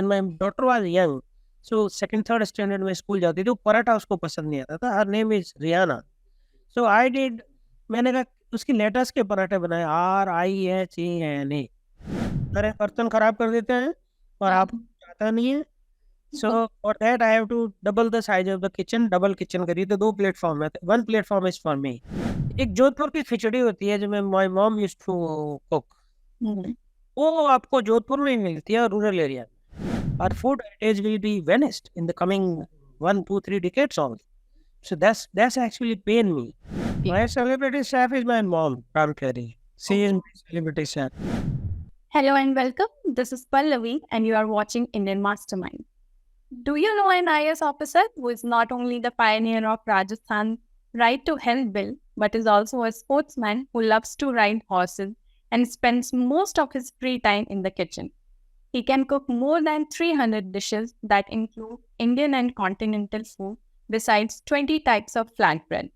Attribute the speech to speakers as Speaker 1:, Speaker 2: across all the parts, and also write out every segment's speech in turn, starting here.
Speaker 1: and my daughter was young. So second, third standard में school जाती थी, वो पराठा उसको पसंद नहीं आता था. Her name is Rihanna. So I did, मैंने कहा उसकी लेटर्स के पराठे बनाए, RIHANA. अरे बर्तन खराब कर देते हैं और आप आता नहीं है. So for that I have to double the size of the kitchen, double kitchen करी, तो 2 प्लेटफॉर्म है. One platform is for me. एक जोधपुर की खिचड़ी होती है जो my mom used to cook. वो आपको जोधपुर में मिलती है, rural area. Our food heritage will be vanished in the coming 1, 2, 3 decades only. So that's actually pain me. My celebrity chef is my mom, Ram Carey. She is my celebrity chef.
Speaker 2: Hello and welcome. This is Pallavi and you are watching Indian Mastermind. Do you know an IAS officer who is not only the pioneer of Rajasthan right to health bill, but is also a sportsman who loves to ride horses and spends most of his free time in the kitchen? He can cook more than 300 dishes that include Indian and continental food, besides 20 types of flatbreads.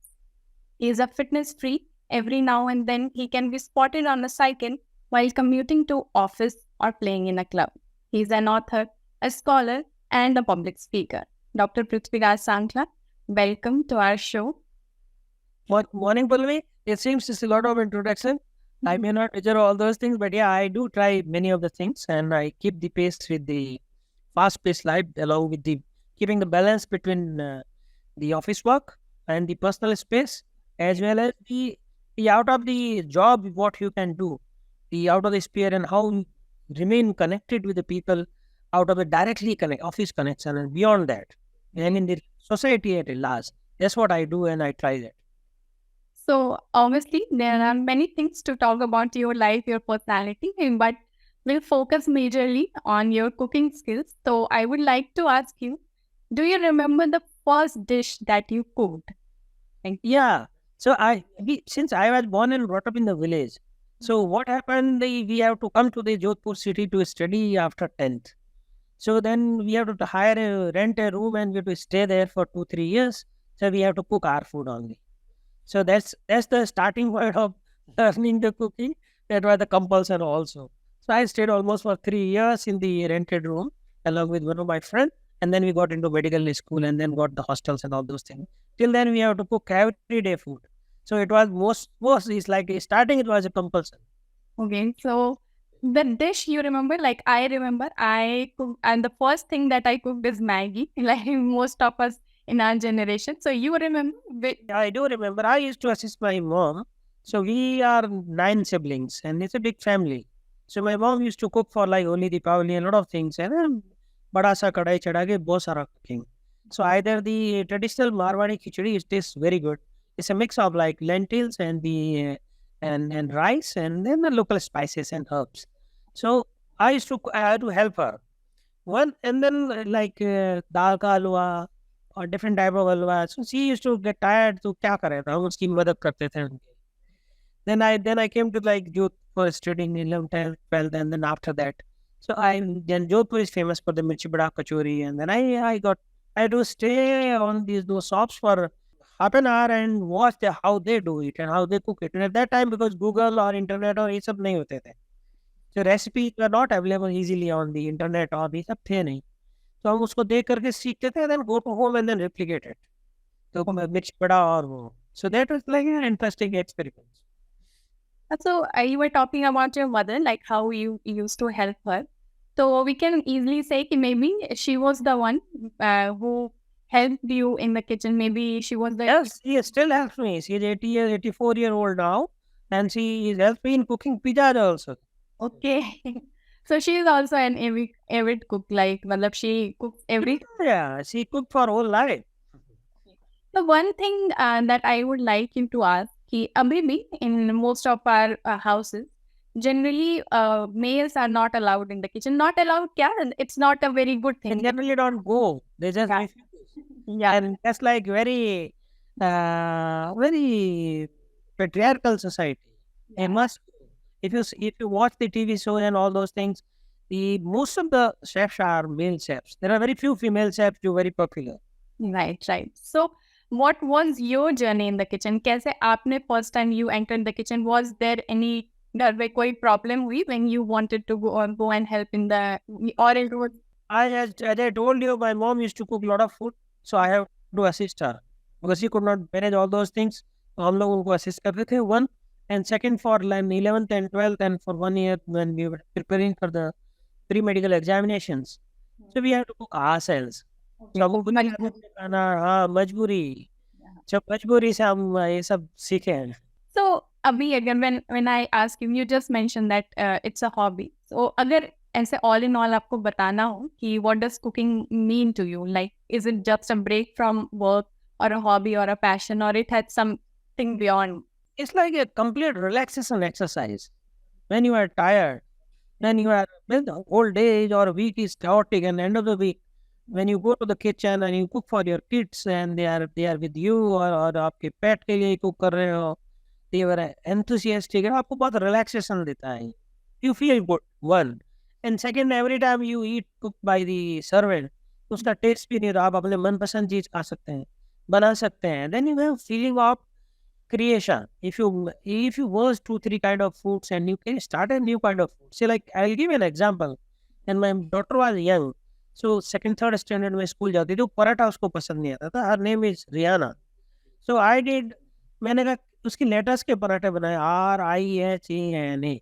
Speaker 2: He is a fitness freak. Every now and then he can be spotted on a cycle while commuting to office or playing in a club. He is an author, a scholar, and a public speaker. Dr. Prithviraj Sankla, welcome to our show.
Speaker 1: Morning, Pallavi. It seems it's a lot of introduction. I may not measure all those things, but yeah, I do try many of the things, and I keep the pace with the fast-paced life, along with the keeping the balance between the office work and the personal space, as well as the out of the job, what you can do, the out of the sphere, and how you remain connected with the people out of the directly office connection and beyond that, and in the society at large. That's what I do, and I try that.
Speaker 2: So obviously there are many things to talk about your life, your personality, but we'll focus majorly on your cooking skills. So I would like to ask you, do you remember the first dish that you cooked?
Speaker 1: Yeah. So since I was born and brought up in the village, so what happened, we have to come to the Jodhpur city to study after 10th. So then we have to rent a room and we have to stay there for 2-3 years. So we have to cook our food only. So that's the starting point of learning the cooking. That was the compulsion also. So I stayed almost for 3 years in the rented room along with one of my friends. And then we got into medical school and then got the hostels and all those things. Till then we have to cook everyday food. So it was most it's like starting it was a compulsion.
Speaker 2: Okay, so the dish you remember, like I remember, I cooked, and the first thing that I cooked is Maggie, like most of us in our generation. So you remember?
Speaker 1: I do remember. I used to assist my mom. So we are 9 siblings and it's a big family. So my mom used to cook for like only Deepavali and a lot of things. And bada sa kadai chada ke bahut sara cooking. So either the traditional Marwadi khichdi, it tastes very good. It's a mix of like lentils and the and rice and then the local spices and herbs. So I had to help her. One and then like dal ka halwa or different type of halwa. So she used to get tired. So kya kare? हम उसकी मदद करते थे उनकी. Then I came to like Jodhpur studying in 11th, 12th, and then after that. So then Jodhpur is famous for the mirchi bada kachori, and then I had to stay on those shops for half an hour and watch how they do it and how they cook it. And at that time, because Google or internet or ये सब नहीं होते थे, so recipes were not available easily on the internet or ये सब थे नहीं. तो हम उसको देख करके सीखते थे, then go to home and then replicate it. तो मिर्च बड़ा और वो. So that was like an interesting experiment.
Speaker 2: So you were talking about your mother, like how you used to help her. So we can easily say that maybe she was the one who helped you in the kitchen. Maybe she was the...
Speaker 1: Yes, she still helps me. She is 84-year-old now, and she helps me in cooking pizza also.
Speaker 2: Okay. So she is also an avid cook, like she cooks everything.
Speaker 1: Yeah, she cooked for whole life.
Speaker 2: The one thing that I would like you to ask, maybe in most of our houses, generally males are not allowed in the kitchen. Not allowed, it's not a very good thing.
Speaker 1: They generally don't go. They just refuse. Yeah, and that's like very patriarchal society. They must. If you watch the TV show and all those things, most of the chefs are male chefs. There are very few female chefs who are very popular.
Speaker 2: Right. So what was your journey in the kitchen? कैसे आपने first time you entered the kitchen? Was there any घर में कोई problem हुई when you wanted to go and help in the, or it was...
Speaker 1: as I told you, my mom used to cook a lot of food, so I have to assist her because she could not manage all those things. तो हम लोग उनको assist करते थे. One and second for like 11th and 12th and for 1 year when we were preparing for the pre-medical examinations. So we had to cook ourselves. लोगों को नहीं आता था खाना, हाँ मजबूरी. जब मजबूरी से हम ये सब सीखे हैं.
Speaker 2: So अभी अगर when I ask you, you just mentioned that it's a hobby. So अगर ऐसे all in all आपको बताना हो कि what does cooking mean to you? Like, is it just a break from work or a hobby or a passion, or it had something beyond?
Speaker 1: It's like a complete relaxation exercise. When you are tired, when you are, when the whole day or week is chaotic, and end of the week, when you go to the kitchen and you cook for your kids and they are with you, और आपके pet के लिए cook कर रहे हो, they were enthusiastic, और आपको बहुत relaxation देता है. You feel good, one. And second, every time you eat cooked by the servant, उसका taste भी नहीं रहा, आप अपने मनपसंद चीज खा सकते हैं, बना सकते हैं. Then you have feeling of creation. If you merge 2-3 kind of foods and you can start a new kind of food. Say like I'll give you an example. And my daughter was young, so second third standard में school जाती थी, पराठा उसको पसंद नहीं आता था. Her name is Rihanna. So I did, मैंने कहा उसकी लेटर्स के पराठे बनाए, RIHANA.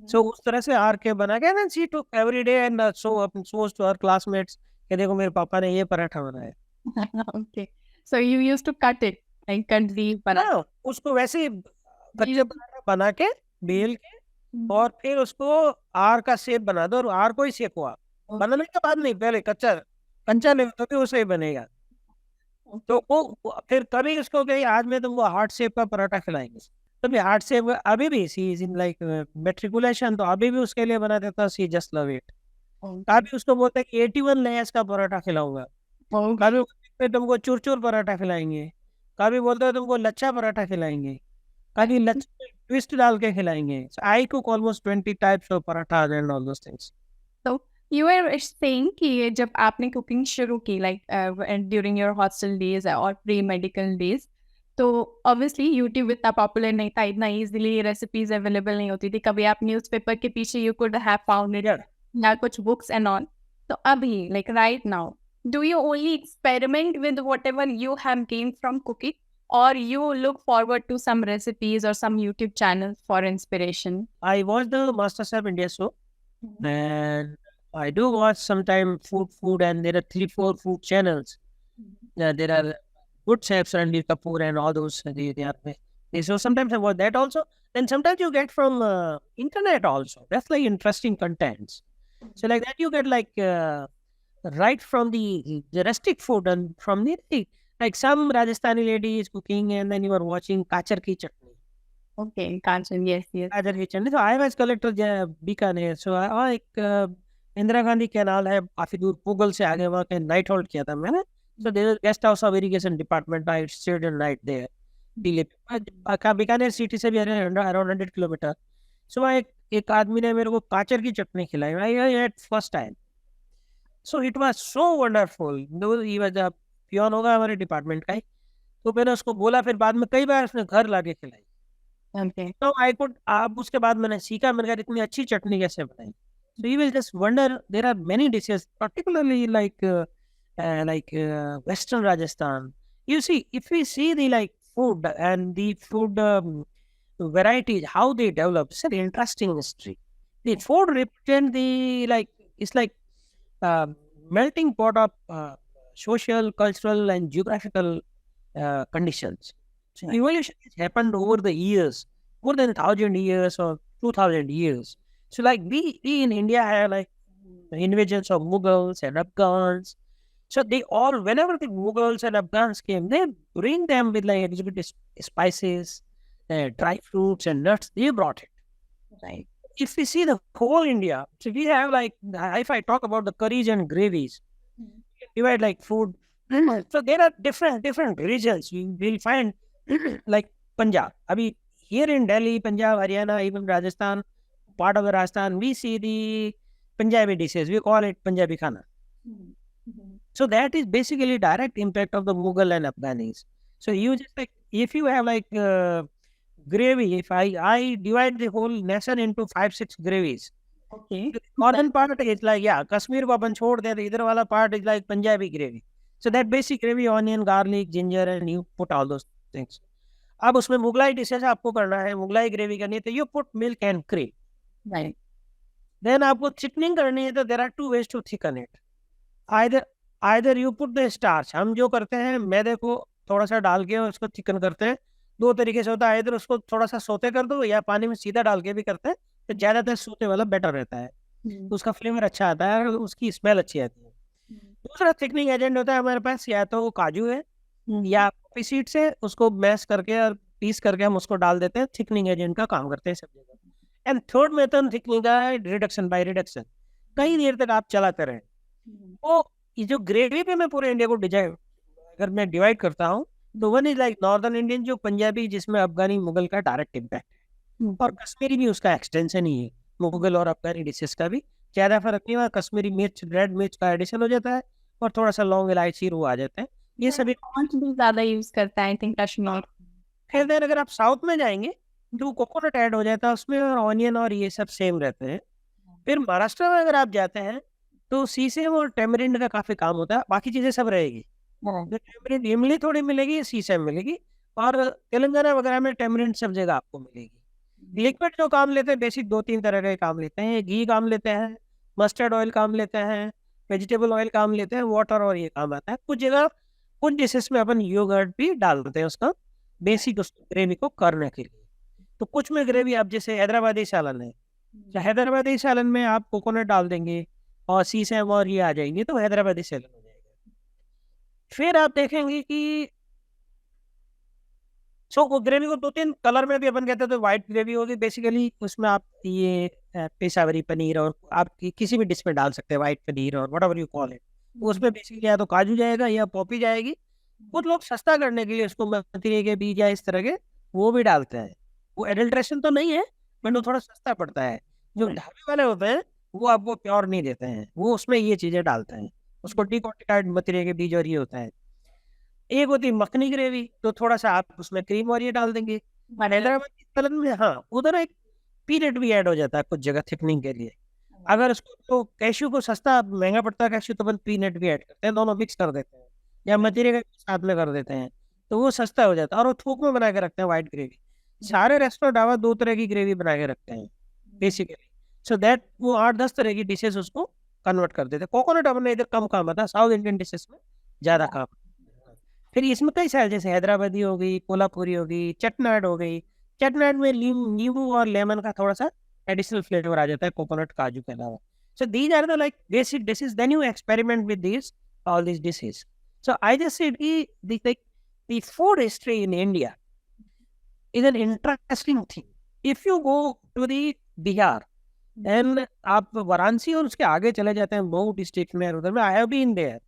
Speaker 1: So उस तरह से R के बना के, then she took every day and shows to her classmates कि देखो मेरे पापा ने ये पराठा बनाया.
Speaker 2: Okay. So you used to cut it, like cut the paratha.
Speaker 1: हाँ, उसको वैसे ही कच्चे पराठा बना के बेल के और फिर उसको आर का शेप बना दो, और आर को ही शेप हुआ. बनाने के बाद नहीं, पहले कंचा नहीं तो भी उसे ही बनेगा. तो वो फिर कभी उसको कही आज मैं तुमको हार्ट शेप का पराठा खिलाएंगे, तो भी हार्ट शेप अभी भी सी इज इन लाइक मेट्रिकुलेशन, तो अभी भी उसके लिए बना देता. सी जस्ट लव इट. कभी उसको बोलते कि 81 लेयर्स का पराठा खिलाऊंगा, कभी पे तुमको चूर पराठा खिलाएंगे, कभी बोलते हो तुमको लच्छा पराठा खिलाएंगे, कभी लच्छा में ट्विस्ट डाल के खिलाएंगे. So I cook almost 20 types of parathas and all those things.
Speaker 2: So you were saying कि जब आपने cooking शुरू की, like during your hostel days or pre-medical days, तो obviously YouTube इतना popular नहीं था, इतना easily recipes available नहीं होती थी. कभी आप newspaper के पीछे you could have found it, या कुछ books and all. तो अभी, like right now, do you only experiment with whatever you have gained from cooking, or you look forward to some recipes or some YouTube channels for inspiration?
Speaker 1: I watch the MasterChef India show, and I do watch sometime food, and there are 3-4 food channels. There are good chefs, Ranbir Kapoor and all those. So sometimes I watch that also. Then sometimes you get from internet also. That's like interesting contents. So like that you get like right from the rustic food, and from the like some Rajasthani lady is cooking, and then you are watching kachar ki chutney.
Speaker 2: Okay, Kanchan, yes.
Speaker 1: Kachar ki chutney. So I was collector Bikaner. So I एक Indira Gandhi canal है काफी दूर, पुगल से आगे, वहाँ के night hold किया था मैंने. So there is guest house of irrigation department. I stayed a night there. Bikaner city से भी अराउंड 100 किलोमीटर. सो वहाँ एक आदमी ने मेरे को काचर की चटनी खिलाई. I ate first time. So it was so wonderful. He was a peon होगा हमारे डिपार्टमेंट का ही. तो मैंने उसको बोला, फिर बाद में कई बार उसने घर लाके खिलाई. तो आई कुड, आप उसके बाद मैंने सीखा, मैंने कहा इतनी अच्छी चटनी कैसे बनाई. So you will just wonder, there are many dishes, particularly like Western Rajasthan. You see, if we see the like food and the food varieties, how they develop, it's an interesting history. The food represent the like, it's like melting pot of social, cultural, and geographical conditions. So evolution has happened over the years, more than 1,000 years or 2,000 years. So like we in India have like invasions of Mughals and Afghans. So they all, whenever the Mughals and Afghans came, they bring them with like exotic spices, dry fruits and nuts. They brought it. Right. If we see the whole India, so we have like, if I talk about the curries and gravies, divide like food. So there are different regions. We will find like Punjab. I mean, here in Delhi, Punjab, Haryana, even Rajasthan, part of the Rajasthan, we see the Punjabi dishes. We call it Punjabi Khana. So that is basically direct impact of the Mughal and Afghanis. So you just like, if you have like gravy, if I divide the whole nation into 5-6 gravies,
Speaker 2: Okay.
Speaker 1: Northern part is like, yeah, Kashmir को अपन छोड़ दें तो इधर वाला part is like Punjabi gravy. So that basic gravy, onion, garlic, ginger, and you put all those things. अब उसमें Mughlai dishes आपको करना है, मुगलाई ग्रेवी करनी है, तो you put milk and cream.
Speaker 2: Right.
Speaker 1: Then आपको थिकनिंग करनी है, तो there are two ways to thicken it. Either you put the starch. हम जो करते हैं मैदे को थोड़ा सा डाल के उसको थिकन करते हैं. दो तरीके से होता है, इधर उसको थोड़ा सा सोते कर दो या पानी में सीधा डाल के भी करते हैं. तो ज्यादातर सोते वाला बेटर रहता है, तो उसका फ्लेवर अच्छा आता है और उसकी स्मेल अच्छी आती है. दूसरा थिकनिंग एजेंट होता है हमारे पास, या तो वो काजू है या पॉपी सीड्स है, उसको मैश करके और पीस करके हम उसको डाल देते हैं. थिकनिंग एजेंट का काम करते हैं सब जगह. एंड थर्ड मेथड थिकनिंग का है रिडक्शन बाय रिडक्शन. कई देर तक आप चलाते रहें. तो ये जो ग्रेवी पे मैं पूरे इंडिया को अगर मैं डिवाइड करता हूँ, तो one is like northern Indian जो पंजाबी, जिसमें अफगानी मुगल का डायरेक्ट इम्पैक्ट है, और कश्मीरी भी उसका एक्सटेंशन ही है. मुगल और अफगानी डिशेस का भी ज्यादा फर्क नहीं हुआ. कश्मीरी मिर्च, रेड मिर्च का एडिशन हो जाता है और थोड़ा सा लौंग, इलायची, रू आ जाते हैं. ये सभी
Speaker 2: भी ज्यादा यूज करता है, आई थिंक कश्मीर.
Speaker 1: फिर देन अगर आप साउथ में जाएंगे तो कोकोनट ऐड हो जाता है उसमें, और ऑनियन और ये सब सेम रहते हैं. फिर महाराष्ट्र में अगर आप जाते हैं तो सीसेम और टेमरिंड का काफी काम होता है. बाकी चीजें सब रहेगी. टेमरिंड इमली थोड़ी मिलेगी, सीसेम मिलेगी, और तेलंगाना वगैरह में टेमरिंड सब जगह आपको मिलेगी. लिक्विड जो काम लेते हैं बेसिक 2-3 तरह के काम लेते हैं. घी काम लेते हैं, मस्टर्ड ऑयल काम लेते हैं, वेजिटेबल ऑयल काम लेते हैं, वाटर और ये काम आता है. कुछ जगह कुछ डिशेस में अपन योगर्ट भी डालते हैं उसका बेसिक उस ग्रेवी को करने के लिए. तो कुछ में ग्रेवी आप जैसे हैदराबादी सालन है, तो हैदराबादी सालन में आप कोकोनट डाल देंगे और सीसम और ये आ जाएंगे, तो हैदराबादी सालन हो जाएगा. फिर आप देखेंगे कि ग्रेवी को 2-3 कलर में भी अपन कहते हैं. तो व्हाइट ग्रेवी होगी बेसिकली, उसमें आप ये पेशावरी पनीर और आप किसी भी डिश में डाल सकते हैं, व्हाइट पनीर और what ever you call it. उसमें बेसिकली या तो काजू जाएगा या पॉपी जाएगी. कुछ लोग सस्ता करने के लिए उसको मतीरे के बीज या इस तरह के वो भी डालते हैं. वो एडल्ट्रेशन तो नहीं है, बट वो थोड़ा सस्ता पड़ता है. जो ढाबे वाले होते हैं वो आपको प्योर नहीं देते हैं, वो उसमें ये चीजें डालते हैं. उसको डिकॉर्टिकाइड मतीरे के बीज और ये होता है. एक होती है मखनी ग्रेवी, तो थोड़ा सा आप उसमें क्रीम और ये डाल देंगे. हैदराबादी सालन में हाँ उधर एक पीनट भी ऐड हो जाता है कुछ जगह थिकनिंग के लिए. अगर उसको तो कैश्यू को सस्ता महंगा पड़ता है कैश्यू, तो अपन पीनट भी ऐड करते हैं, दोनों मिक्स कर देते हैं या मतीरे का साथ में कर देते हैं, तो वो सस्ता हो जाता है. और वो थोक में बना के रखते हैं व्हाइट ग्रेवी. सारे रेस्टोरेंट ढाबा 2 तरह की ग्रेवी बना के रखते हैं बेसिकली, सो दैट वो 8-10 तरह की डिशेस उसको कन्वर्ट कर देते हैं. कोकोनट अपने इधर कम काम आता है, साउथ इंडियन डिशेस में ज्यादा काम. फिर इसमें कई सारे जैसे हैदराबादी हो गई, कोल्हापुरी हो गई, चटनाट हो गई. चटनाट में नींबू और लेमन का थोड़ा सा एडिशनल फ्लेवर आ जाता है कोकोनट काजू के अलावा. So these are the like basic dishes. Then you experiment with all these dishes. So I just said the food history in India is an interesting thing. If you go to the Bihar and आप वाराणसी और उसके आगे चले जाते हैं Mau district में, उधर में I have been there.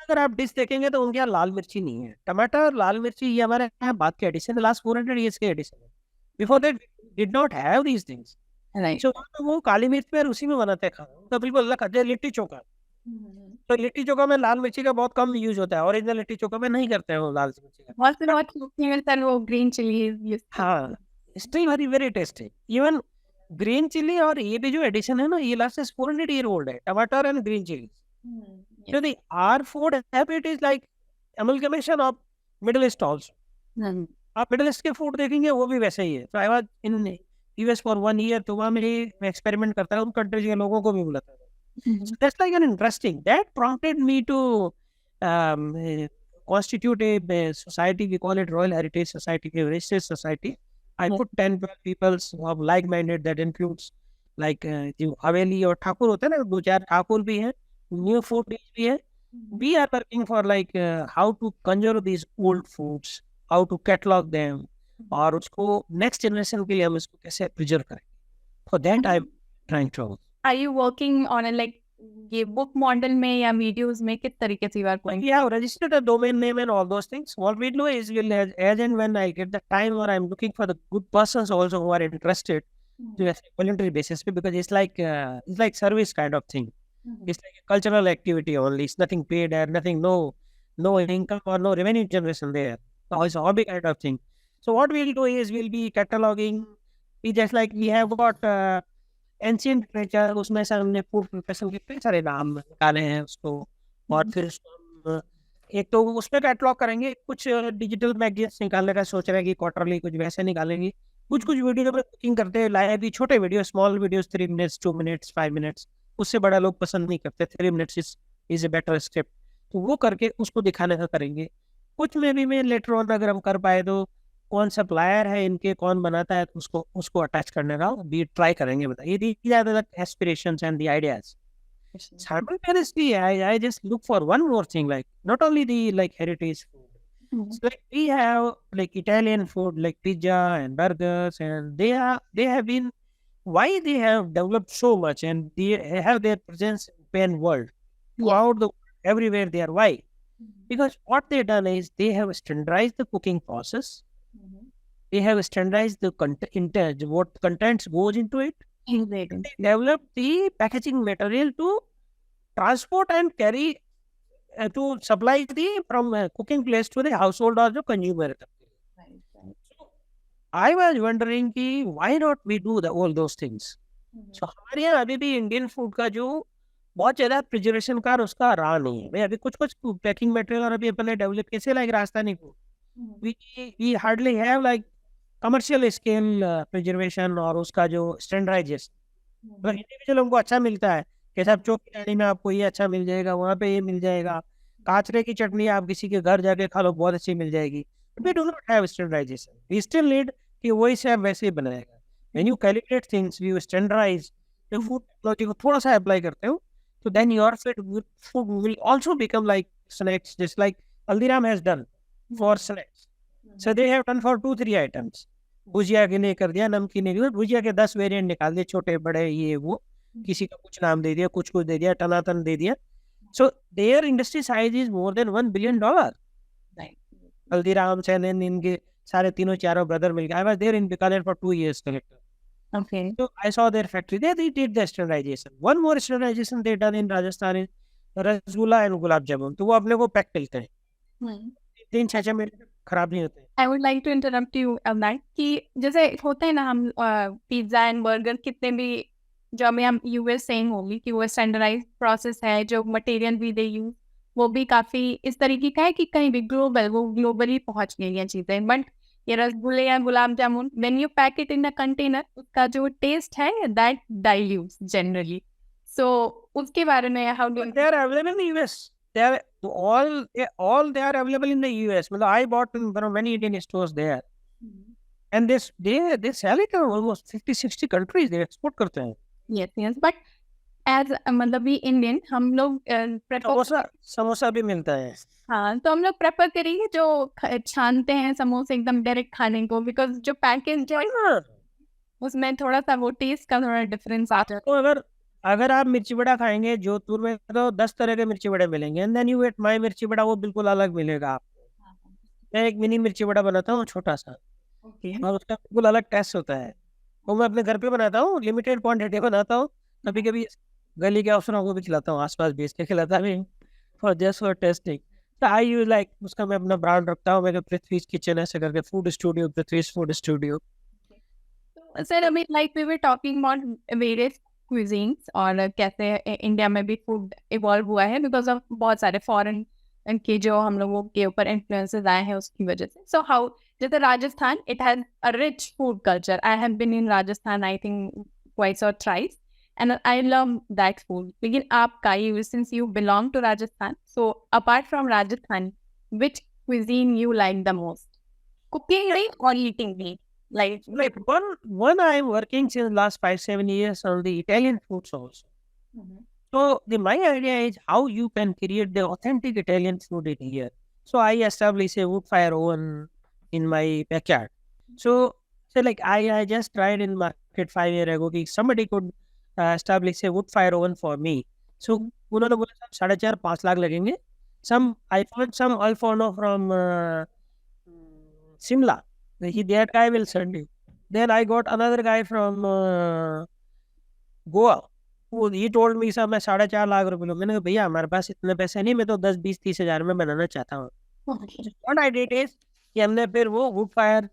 Speaker 1: अगर आप डिश देखेंगे तो उनके यहाँ लाल मिर्ची नहीं है. टमाटर, लाल मिर्ची ये हमारे यहाँ बात के एडिशन है, लास्ट 400 years के एडिशन है. Before that did not have these things. So, वो काली मिर्च पे उसी में बनाते हैं खाना. तो बिल्कुल अलग खाते हैं. लिट्टी चोखा, तो लिट्टी चोखा में लाल मिर्ची का बहुत कम यूज होता है. ओरिजिनल लिट्टी चोखा में नहीं करते हैं वो लाल मिर्ची का.
Speaker 2: बहुत वो ग्रीन चिली.
Speaker 1: हाँ, still very very tasty. Even green chilli और ये भी जो एडिशन है ना, ये लास्ट 400 year old है, टमाटर and green chilli. So the our food habit is like amalgamation of Middle East also. आप मिडिल ईस्ट के फूड देखेंगे वो भी वैसे ही है. तो I was in US for 1 year, तो वहाँ मेरी एक्सपेरिमेंट करता है, उन कंट्रीज के लोगों को भी बुलाता है. So that's like an interesting. That prompted me to constitute a society. We call it Royal Heritage Society, a research society. I put 10-12 people who are like-minded. That includes like जो हवेली और ठाकुर होते हैं ना, 2-4 ठाकुर भी हैं, न्यू फूड भी है. We are working for like how to conserve these old foods, how to catalog them, और उसको नेक्स्ट जनरेशन के लिए हम इसको कैसे प्रिजर्व करें. For that I am trying to.
Speaker 2: Are you working on like ये बुक मॉडल में या वीडियोस में किस तरीके से वर्क करेंगे?
Speaker 1: We have registered a domain name and all those things. What we do is we'll as and when I get the time, or I'm looking for the good persons also who are interested to a voluntary basis, because it's like service kind of thing. It's like a cultural activity only. It's nothing paid and nothing, no income or no revenue generation there. So it's a hobby kind of thing. So what we'll do is we'll be cataloging. We have got ancient literature, उसमें से हमने food preparation के कई सारे नाम निकाले हैं उसको, और फिर उसको हम एक तो उसमें कैटलॉग करेंगे, कुछ डिजिटल मैगजीन्स निकालने का सोच रहे हैं कि क्वार्टरली कुछ वैसे निकालेंगे, कुछ वीडियो में कुकिंग करते हैं, लाए भी छोटे video, small videos, 3 minutes, 2 minutes, 5 minutes, उससे बड़ा लोग पसंद नहीं करते, 3 minutes is a better script, तो वो करके उसको दिखाने का करेंगे। कुछ में भी मैं लेटर ऑन अगर हम कर पाए तो कौन सप्लायर है इनके, कौन बनाता है, तो उसको उसको अटैच करने का भी ट्राई करेंगे। बताइए, these are the aspirations and the ideas. Simultaneously, I just look for one more thing, like not only the like heritage food. So, like we have like Italian food, like pizza and burgers, and they have been, why they have developed so much, and they have their presence in pan world throughout the everywhere they are. Why? Because what they done is they have standardized the cooking process. They have standardized the content, what contents goes into it. They develop the packaging material to transport and carry to supply the from cooking place to the household or the consumer. So I was wondering कि why not we do all those things. So हमारे यहाँ अभी भी Indian food का जो बहुत ज़्यादा preservation का उसका रहा नहीं है। मैं अभी कुछ पैकिंग मटेरियल और अभी अपने डेवलप कैसे, like Rajasthani food, we hardly have like commercial scale preservation और उसका जो स्टैंडर्डाइजेशन, मतलब इंडिविजुअल हमको अच्छा मिलता है कि साहब चौकी डाली में आपको ये अच्छा मिल जाएगा, वहाँ पे ये मिल जाएगा, काचरे की चटनी आप किसी के घर जाके खा लो बहुत अच्छी मिल जाएगी, but we do not have standardisation, we still need कि वही से आप वैसे ही बनाएगा। When you calibrate things, you standardise the food technology को थोड़ा सा अप्लाई करते हो, तो then your food will also become like snacks, just like Haldiram has done for snacks. So they have done for 2-3 items. Bhujia के लिए कर दिया, नमकीन के लिए भुजिया के 10 वेरिएंट निकाल दिए, छोटे बड़े ये वो, किसी का कुछ नाम दे दिया, कुछ दे दिया, टनाटन दे दिया। So their industry size is more than $1 billion. Haldiram's and इनके सारे तीनों चारों ब्रदर मिलकर, I was there in Bikaner for 2 years collector.
Speaker 2: Okay.
Speaker 1: So I saw their factory. They did the standardization. One more standardization they done in Rajasthan is rasgulla and gulab jamun, तो वो अपने को pack मिलते हैं, 3-6 मिनट खराब नहीं होते।
Speaker 2: I would like to interrupt you on that कि जैसे होता है ना, हम पिज्जा एंड बर्गर कितने भी, जो अभी हम यूएस सेइंग होगी कि वो स्टैंडर्डाइज प्रोसेस है, जो मटेरियल भी दे यूज वो भी काफ़ी इस तरीके का है कि कहीं भी ग्लोबली पहुंच गई हैं चीज़ें। बट ये रसगुल्ले या gulab jamun, when you pack it in a container, उसका जो टेस्ट है दैट डाइल्यूट्स जनरली। सो उसके बारे में how do
Speaker 1: They are available in US. They are all they are available in the US. मतलब I bought from many Indian stores there, and they sell it in almost 50-60 countries. They export करते हैं।
Speaker 2: Yes but as मतलब भी Indian हम लोग
Speaker 1: समोसा भी मिलता है।
Speaker 2: हाँ, तो हम लोग प्रेफर करेंगे जो छानते हैं समोसे एकदम डायरेक्ट खाने को, बिकॉज जो पैकेज है उसमें थोड़ा सा वो टेस्ट का थोड़ा डिफरेंस आता है।
Speaker 1: तो अगर आप मिर्ची बड़ा खाएंगे जोधपुर में तो 10 तरह के मिर्ची बड़े मिलेंगे, and then you ate my mirchi bada, वो बिल्कुल अलग मिलेगा आपको। मैं एक मिनी मिर्ची बड़ा बनाता हूँ, छोटा सा, और उसका बिल्कुल अलग टेस्ट होता है। वो मैं अपने घर पे बनाता हूँ, लिमिटेड क्वांटिटी बनाता हूँ, कभी कभी गली के अफसरों को भी खिलाता हूँ, आसपास बेच के खिलाता भी, फॉर जस्ट फॉर टेस्टिंग। तो आई यूज लाइक उसका मैं अपना ब्रांड रखता हूँ, मेरे पृथ्वीज किचन ऐसे करके, food studio, Prithvi's food studio.
Speaker 2: Sir अभी like we were talking about various cuisines और कैसे इंडिया में भी फूड इवॉल्व हुआ है बिकॉज ऑफ बहुत सारे फॉरेन के जो हम लोगों के ऊपर इन्फ्लुएंसेस आए हैं उसकी वजह से। सो हाउ, जैसे Rajasthan, it has a rich food culture. I have been in Rajasthan I think twice और thrice and I love that food. लेकिन आपका, since you belong to Rajasthan, so apart from Rajasthan, which cuisine you like the most? Cooking or eating meat? Like
Speaker 1: one I am working since last 5-7 years on the Italian foods also. So my idea is how you can create the authentic Italian food in here. So I established a wood fire oven in my backyard. So like I just tried in market 5 years ago कि somebody could establish a wood fire oven for me. So उन्होंने बोला 4.5-5 लाख लगेंगे. I found some Alforno from Simla. That guy will send you. Then I got another guy from Goa. He told me sir मैं 4.5 लाख रुपए लो। मैंने कहा भैया हमारे पास इतने पैसे नहीं, मैं तो 10-20-30 हज़ार में बनाना चाहता हूँ। What I did is कि हमने फिर वो wood fire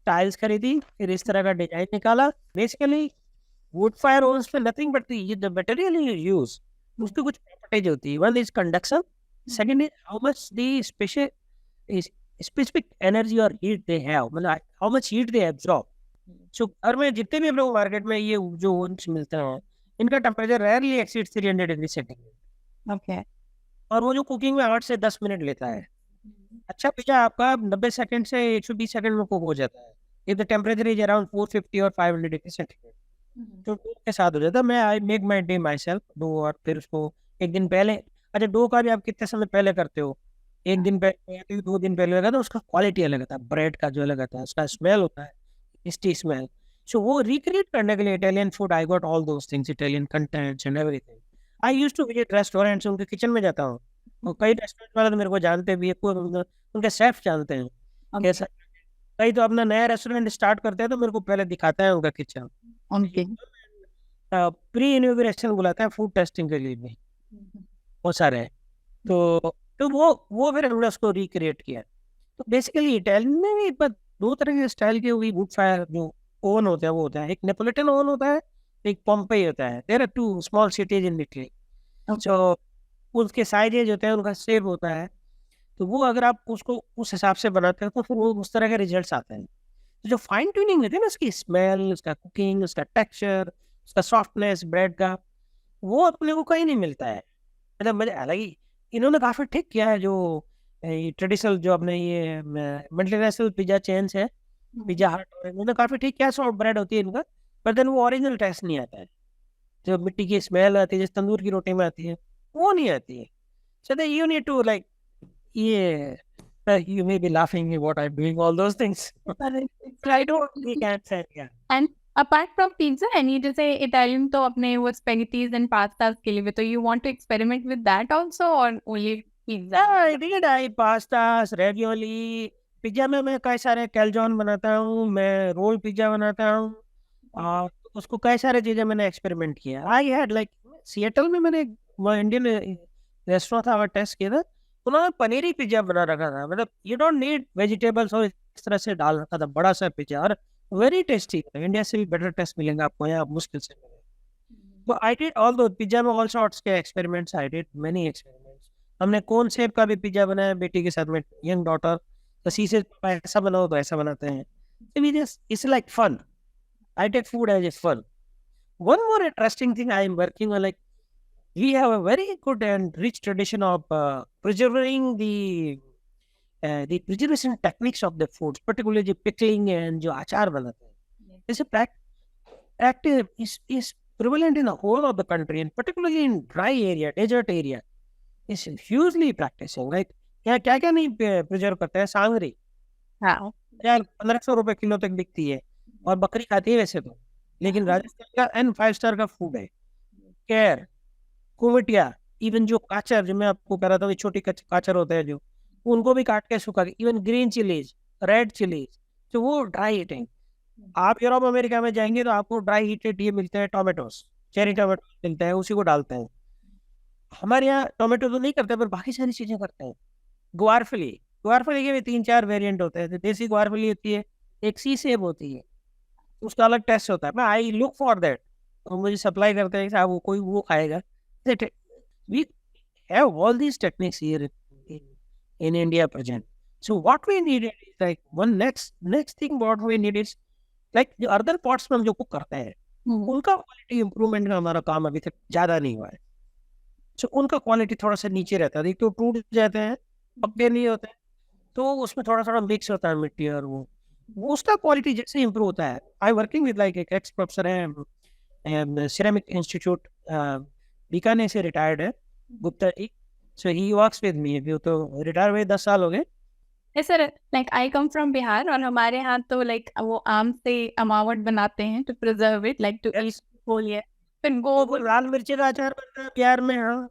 Speaker 1: टाइल्स खरीदी, फिर इस तरह का डिजाइन निकाला। बेसिकली वुड फायर ओवन्स पे nothing but the material you use, उसकी कुछ प्रॉपर्टीज होती है. One is conduction, second is how much the specific energy और हीट दे हैव, मतलब how much heat they absorb. So घर में जितने भी हम लोग मार्केट में ये जो ओवन्स मिलते हैं, इनका temperature rarely exceeds 300 degree centigrade.
Speaker 2: Okay.
Speaker 1: और वो जो कुकिंग में 8 से 10 मिनट लेता है, अच्छा पिज्जा आपका 90 सेकंड से 120 सेकंड में कुक हो जाता है. If the temperature is around 450 और 500 डिग्री सेंटीग्रेड, तो डो के साथ हो जाता है. मैं I make my day myself dough, और फिर उसको एक दिन पहले. अच्छा, डो का भी आप कितने समय पहले करते हो? एक दिन पहले, 2 दिन पहले लगा, तो उसका क्वालिटी अलग आता है. ब्रेड का जो अलग आता है, उसका स्मेल होता है, टेस्टी स्मेल. सो वो रिक्रिएट करने के लिए Italian food, I got all those things, Italian contents and everything. I used to visit restaurants, उनके किचन में जाता हूँ. और कई रेस्टोरेंट वाले तो मेरे को जानते भी है, उनके शेफ जानते हैं कैसा. कई तो अपना नया रेस्टोरेंट स्टार्ट करते हैं तो मेरे को पहले दिखाता है उनका किचन.
Speaker 2: ओके.
Speaker 1: प्री इनॉग्रेशन बुलाता है फूड टेस्टिंग के लिए भी, वो सारे हैं. तो वो फिर हमने उसको रिक्रिएट किया. तो बेसिकली इटालियन में भी बस 2 तरह के स्टाइल के वही वुड फायर जो ओवन होता है वो होता है. एक नेपोलिटन ओवन होता है, एक पोम्पेई होता है. There are 2 small cities in Italy. So उसके साइजेज होते हैं, उनका शेप होता है. तो वो अगर आप उसको उस हिसाब से बनाते हैं तो फिर वो उस तरह के रिजल्ट्स आते हैं. तो जो फाइन ट्यूनिंग होती है ना, उसकी स्मेल, उसका कुकिंग, उसका टेक्सचर, उसका सॉफ्टनेस ब्रेड का, वो अपने को कहीं नहीं मिलता है. मतलब मुझे हालांकि इन्होंने काफ़ी ठीक किया है, जो ट्रेडिशनल जो अपने ये मल्टीनेशनल पिज्जा चेन्स है, पिज्जा हट, और इन्होंने काफ़ी ठीक किया. सॉफ्ट ब्रेड होती है इनका, पर देन वो ओरिजिनल टेस्ट नहीं आता है. जो मिट्टी की स्मेल आती है, जिस तंदूर की रोटी में आती है, वो नहीं आती है. So that you need to like, yeah, you may be laughing at what I'm doing all those things. I don't, we can't say, yeah.
Speaker 2: And apart from pizza, any जैसे Italian तो अपने वो spaghettis and pastas के लिए, तो you want to experiment with that also or only pizza?
Speaker 1: Yeah, I did. I pastas, ravioli, pizza में मैं कई सारे कैलजॉन बनाता हूँ, मैं रोल पिज्जा बनाता हूँ, और उसको कई सारे चीजें मैंने एक्सपेरिमेंट किया. आई हैड लाइक सिएटल में मैंने इंडियन रेस्टोरेंट था, टेस्ट किया था. उन्होंने पनीरी पिज्जा बना रखा था. मतलब यू डोंट नीड वेजिटेबल्स, और इस तरह से डाल रखा था बड़ा सा पिज्जा, और वेरी टेस्टी. इंडिया से भी बेटर टेस्ट मिलेगा आपको, यहाँ मुश्किल से मिलेगा. तो आई डिड ऑल दो पिज्जा में ऑल सॉर्ट्स के experiments. I did many experiments. हमने कोन शेप का भी पिज्जा बनाया बेटी के साथ में, यंग डॉटर. तो सी से ऐसा बनाओ तो ऐसा बनाते हैं. It's like fun. I take food as a fun. One more interesting thing I am working on, like we have a very good and rich tradition of preserving the preservation techniques of the foods, particularly the pickling and जो अचार बनाते हैं. This practice is prevalent in the whole of the country, and particularly in dry area, desert area, is hugely practicing. Like यहाँ क्या क्या नहीं preserve करते हैं. सांगरी
Speaker 2: हाँ.
Speaker 1: यार 1500 रुपए किलो तक बिकती है, और बकरी खाती है वैसे तो, लेकिन राजस्थान का एन 5 स्टार का फूड है. केर, कुमिटिया, इवन जो काचर, जो मैं आपको कह रहा था, छोटी काचर होते हैं जो, उनको भी काट के सुखा के, even green chillies, red chillies, तो वो ड्राई हीटिंग. आप यूरोप अमेरिका में जाएंगे तो आपको ड्राई हीटेड ये मिलते हैं, टोमेटोस, चेरी टोमेटो मिलते हैं, उसी को डालते हैं. हमारे यहाँ टोमेटो तो नहीं करते, पर बाकी सारी चीजें करते हैं. ग्वारफली, ग्वारफली के भी 3-4 वेरिएंट होते हैं. देसी ग्वारफली होती है, एक सी सेब होती है, उसका अलग टेस्ट होता है. मैं आई लुक फॉर दैट, तो मुझे सप्लाई करते हैं साहब, वो कोई वो खाएगा. We have all these techniques here in India present. So what we need is like one next thing what we need is like जो अदर पॉट्स में हम जो कुक करते हैं, उनका क्वालिटी इम्प्रूवमेंट का हमारा काम अभी तक ज़्यादा नहीं हुआ है. सो उनका क्वालिटी थोड़ा सा नीचे रहता है. एक तो टूट जाते हैं, पक्के नहीं होते, तो उसमें थोड़ा थोड़ा मिक्स होता है मिट्टी, और वो उसका क्वालिटी जैसे इम्प्रूव होता है. आई वर्किंग विद लाइक एक एक्स प्रोफेसर है, सिरेमिक इंस्टीट्यूट बीकानेर से रिटायर्ड है, गुप्ता जी. सो ही वर्क्स विद मी. अभी तो रिटायर हुए 10 साल हो गए.
Speaker 2: Yes, sir. Like I come from Bihar, और हमारे यहाँ तो like वो आम से अमावट बनाते हैं to preserve it, like to eat whole year. फिर
Speaker 1: वो लाल मिर्ची का अचार बनता है बिहार में. हाँ,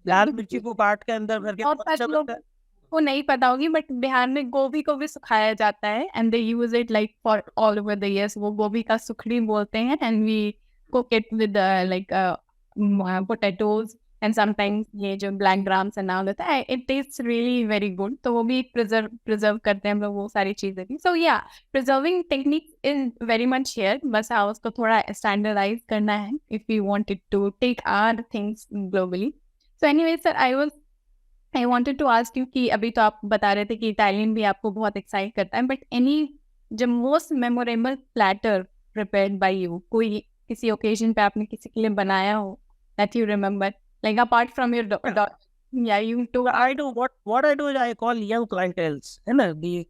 Speaker 1: लाल मिर्ची को काट के अंदर भर के
Speaker 2: और
Speaker 1: बहुत अच्छा
Speaker 2: लोग
Speaker 1: बनता है.
Speaker 2: को नहीं पता होगी, बट बिहार में गोभी को भी सुखाया जाता है, and they use it like for all over the years. वो गोभी का सुखड़ी बोलते हैं, and we cook it with like potatoes and sometimes ये जो ब्लैक ग्राम्स एंड ऑल होता है it tests really very good, तो वो भी प्रिजर्व करते हैं हम लोग वो सारी चीज़ें भी. So yeah, preserving technique is very much here, बस हाँ उसको थोड़ा स्टैंडर्डाइज करना है if you wanted to take our things globally. So anyway sir, I wanted to ask you कि अभी तो आप बता रहे थे कि इटालियन भी आपको बहुत एक्साइट करता है, but any the most memorable platter prepared by you, कोई किसी ओकेजन पे आपने किसी के लिए बनाया हो that you remember, like apart from your yeah, you too.
Speaker 1: I do what I do is I call young clientels, है ना,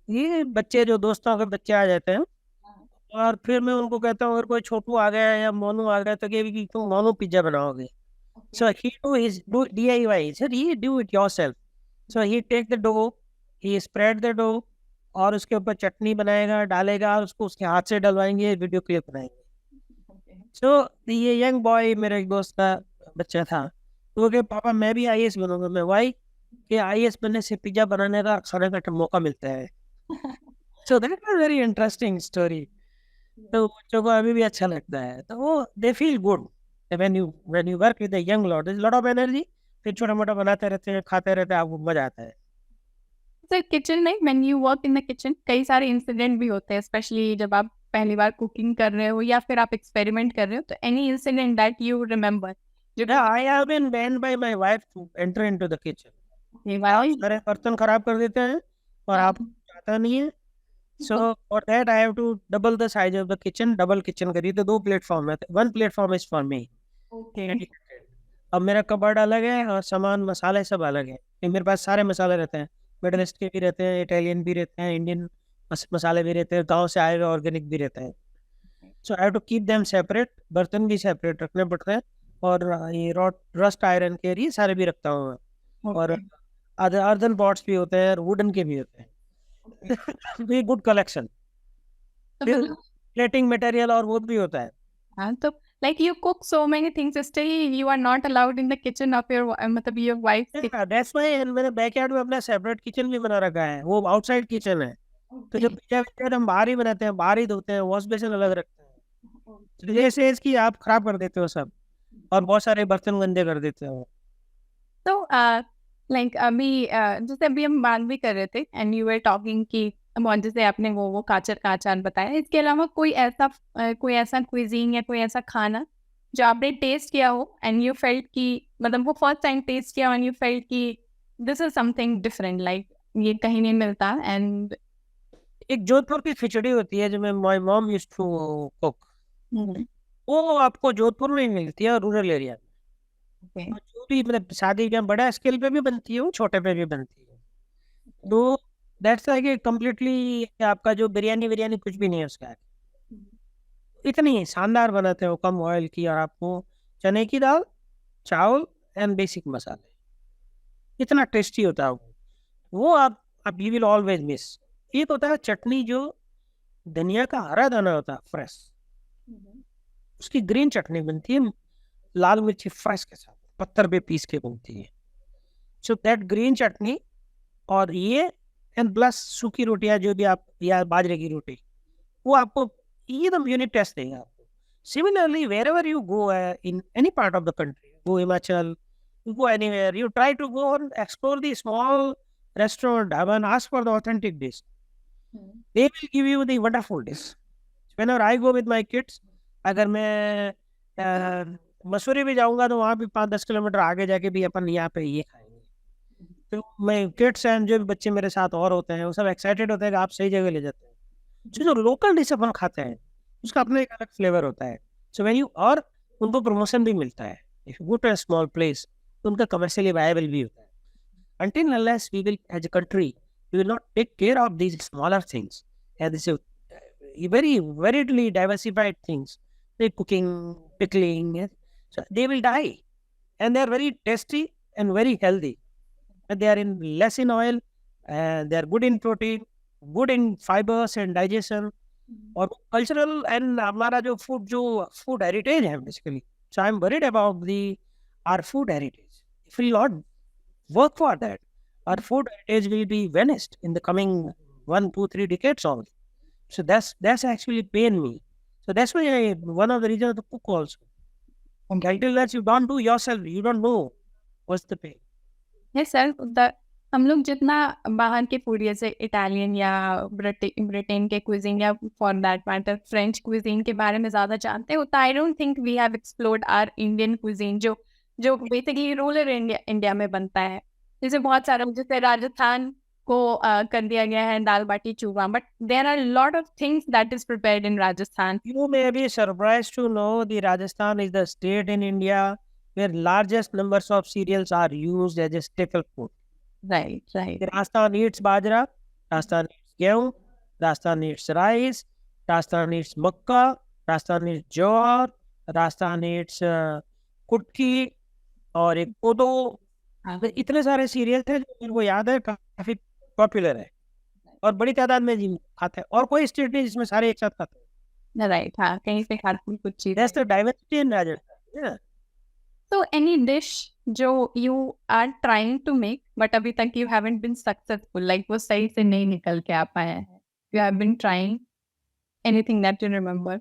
Speaker 1: ये बच्चे जो दोस्तों के बच्चे आ जाते हैं, और फिर मैं उनको कहता हूँ अगर कोई छोटू आ गया या मोनू आ गया तो कि तुम मोनू पिज्जा बनाओगे. So he do DIY. Sir, he do it yourself. So he take the dough, he spread the dough, और उसके ऊपर चटनी बनाएगा, डालेगा, उसको उसके हाथ से डलवाएंगे, वीडियो क्लिप बनाएंगे. So ये यंग बॉय मेरे एक दोस्त का बच्चा था, तो वो कहे पापा मैं भी IAS बनूंगा. मैं वाई कि IAS बनने से पिज्जा बनाने का खाने का मौका मिलता है. So that was very interesting story. तो बच्चों को अभी भी अच्छा लगता है, तो वो they feel good when you work with a young lot, there's a lot of energy. फिर छोटा मोटा बनाते रहते हैं, खाते रहते हैं, आपको मजा आता है.
Speaker 2: सर किचन में when you work in the kitchen कई सारे इंसिडेंट भी होते हैं, स्पेशली जब आप पहली बार कुकिंग कर रहे हो या फिर आप एक्सपेरिमेंट कर रहे हो, तो any incident that you remember?
Speaker 1: Yeah, I have been banned by my wife to enter into the kitchen. सारे बर्तन खराब कर देते हैं और आप चाहता नहीं है. So for that I have to double the size of the kitchen. Double kitchen करी तो 2 प्लेटफॉर्म है. 1 प्लेटफॉर्म is for me. अब मेरा कबर्ड अलग है और सामान मसाले सब अलग है. मेरे पास सारे मसाले रहते हैं, मिडल ईस्ट के भी रहते हैं, इटालियन भी रहते हैं, इंडियन मसाले भी रहते हैं, गांव से आए हुए ऑर्गेनिक भी रहते हैं. So I have to keep them separate. बर्तन भी सेपरेट रखने पड़ते हैं, और ये रस्ट आयरन के ये सारे भी रखता हूँ मैं. और अर्दन पॉट्स भी होते हैं, वुडन के भी होते हैं. भी गुड कलेक्शन. प्लेटिंग मटेरियल और वो भी होता है.
Speaker 2: हाँ, तो like you cook so many things, still you are not allowed in the kitchen of your मतलब your wife's kitchen.
Speaker 1: That's why मैंने बैकयार्ड में अपना सेपरेट किचन भी बना रखा है. वो आउटसाइड किचन है, तो जब पिज्जा हम बाहर ही बनाते हैं, बाहर ही धोते हैं, वॉश बेसिन अलग रखते हैं. जैसे इसकी आप खराब कर देते हो सब, और बहुत सारे बर्तन गंदे कर देते हो.
Speaker 2: तो लाइक अभी जैसे अभी हम बात भी कर रहे थे एंड यू वर टॉकिंग कि जैसे आपने वो काचर का अचार बताया, इसके अलावा कोई ऐसा क्विजीन या कोई ऐसा खाना जो आपने टेस्ट किया हो एंड यू फेल्ट कि मतलब वो फर्स्ट टाइम टेस्ट किया एंड यू फेल्ट कि this is something different, like ये कहीं नहीं मिलता? एंड
Speaker 1: एक जोधपुर की खिचड़ी होती है जो my mom used to cook. वो आपको जोधपुर में मिलती है, रूरल एरिया में. जो भी मतलब शादी में बड़ा स्केल पे भी बनती है, वो छोटे पे भी बनती है. तो दैट्स लाइक कम्प्लीटली आपका जो बिरयानी कुछ भी नहीं है उसका. इतनी शानदार बनाते हो कम ऑयल की, और आपको चने की दाल, चावल एंड बेसिक मसाले, इतना टेस्टी होता है वो. आप यू विल ऑलवेज मिस. एक होता है चटनी जो धनिया का हरा दाना होता है फ्रेश, उसकी ग्रीन चटनी बनती है, लाल मिर्ची फ्रेश के साथ पत्थर पे पीस के बनती है. सो दैट ग्रीन चटनी और ये एंड प्लस सूखी रोटियां जो भी आप, या बाजरे की रोटी, वो आपको एकदम यूनिक टेस्ट देगा आपको. Similarly wherever you go in any part of the country, go Himachal, you go anywhere, you try to go and explore the small restaurant, dhaba, and ask for the authentic dish. They will give you the wonderful dish. Whenever I go with my kids, अगर मैं मसूरी भी जाऊंगा तो वहाँ भी 5-10 kilometre आगे जाके भी अपन यहाँ पे ये खाएंगे. तो मैं किड्स एंड जो भी बच्चे मेरे साथ और होते हैं, वो सब एक्साइटेड होते हैं कि आप सही जगह ले जाते हैं. जो लोकल डिश अपन खाते हैं उसका अपना एक अलग फ्लेवर होता है. सो व्हेन यू, और उनको प्रमोशन भी मिलता है. If you go to a small place तो उनका कमर्शियली वायबल भी होता है. Until unless we will, as a country, we will not take care of these smaller things, and this is very variedly diversified things, like cooking, pickling, so they will die. And they are very tasty and very healthy, and they are in less in oil, and they are good in protein, good in fibers and digestion. और cultural and हमारा जो food heritage है basically. So I am worried about our food heritage. If we not work for that, our food heritage will be vanished in the coming 1, 2, 3 decades only. So that's actually pain me. So that's why one of the reasons to cook also. Until that you don't do yourself, you don't know What's the pay?
Speaker 2: Yes sir, हम लोग जितना बाहर के food जैसे Italian या Britain के cuisine या for that matter French cuisine के बारे में ज़्यादा जानते हैं उतना I don't think we have explored our Indian cuisine जो जो बेसिकली रूरल इंडिया में बनता है। जैसे बहुत सारा जैसे राजस्थान को कर दिया गया है dal baati churma, but there are lot of things that is prepared in Rajasthan.
Speaker 1: You may be surprised to know the Rajasthan is the state in India where largest numbers of cereals are used as a staple food.
Speaker 2: Right right
Speaker 1: Rajasthan eats bajra, Rajasthan eats gehu, Rajasthan eats rice, Rajasthan eats makka, Rajasthan eats jowar, Rajasthan eats kutki और एक कोदो। इतने सारे serial थे जो मेरे को याद है काफी पॉपुलर है और बड़ी तादाद में जी खाते हैं और कोई स्टेट नहीं जिसमें सारे एक साथ खाते हैं।
Speaker 2: राइट हाँ कहीं पे खाती कुछ चीज।
Speaker 1: That's the diversity in Rajasthan. Yeah.
Speaker 2: So any dish जो you are trying to make but अभी तक you haven't been successful, like वो सही से नहीं निकल के आ पाया है, you have been trying anything that you remember?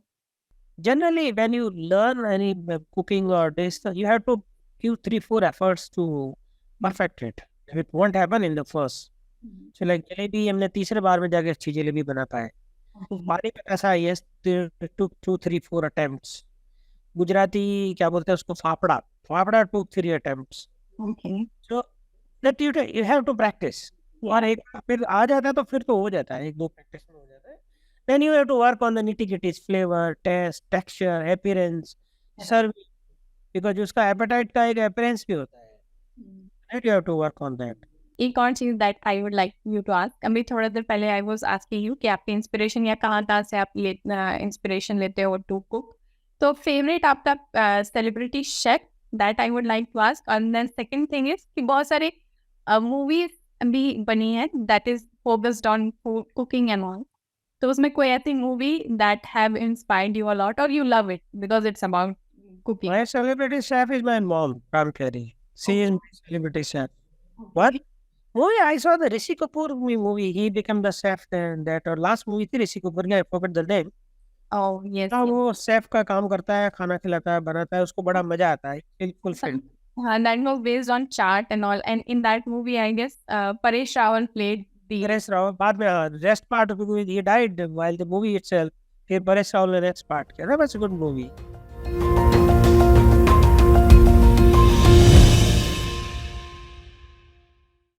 Speaker 1: Generally, when you learn any cooking or dish, you have to give 3-4 efforts to perfect it. It won't happen in the first. So like jalebi हमने तीसरे बार में जाके अच्छी जलेबी बना पाए। पानी में ऐसा yes, took 2-3-4 attempts. गुजराती क्या बोलते हैं उसको fafda fafda took 3 attempts.
Speaker 2: Okay.
Speaker 1: So that you have to practice. और एक फिर आ जाता है तो फिर तो हो जाता है, एक दो प्रैक्टिस में हो जाता है। Then you have to work on the nitty-gritties, flavor, taste, texture, appearance, serving, because उसका appetite का एक appearance भी होता है, right? You have to work on that.
Speaker 2: एक और चीज that I would like you to ask, अभी थोड़ा देर पहले आई वाज आस्किंग यू कि आपकी इंस्पिरेशन या कहाँ से आप इंस्पिरेशन लेते हो टू कुक, तो फेवरेट आपका celebrity chef that I would like to ask. And then second thing is कि बहुत सारे मूवीज भी बनी है that is focused on cooking and all, तो उसमें कोई ऐसी movie that have inspired you a lot और you love it because it's about cooking?
Speaker 1: My celebrity chef is my mom, Pam Carey. She is my celebrity chef. What? Movie? I saw the Rishi Kapoor movie. He became the chef and that or last movie थी Rishi Kapoor की, I forgot the name.
Speaker 2: Oh yes.
Speaker 1: हाँ, वो chef का काम करता है, खाना खिलाता है, बनाता है, उसको बड़ा मजा आता है, feel fulfilled.
Speaker 2: That was based on chart and all, and in that movie I guess Paresh Rawal played the
Speaker 1: Paresh Rawal बाद में rest part of the movie he died while the movie itself. फिर Paresh Rawal ने next part किया. That was a good movie.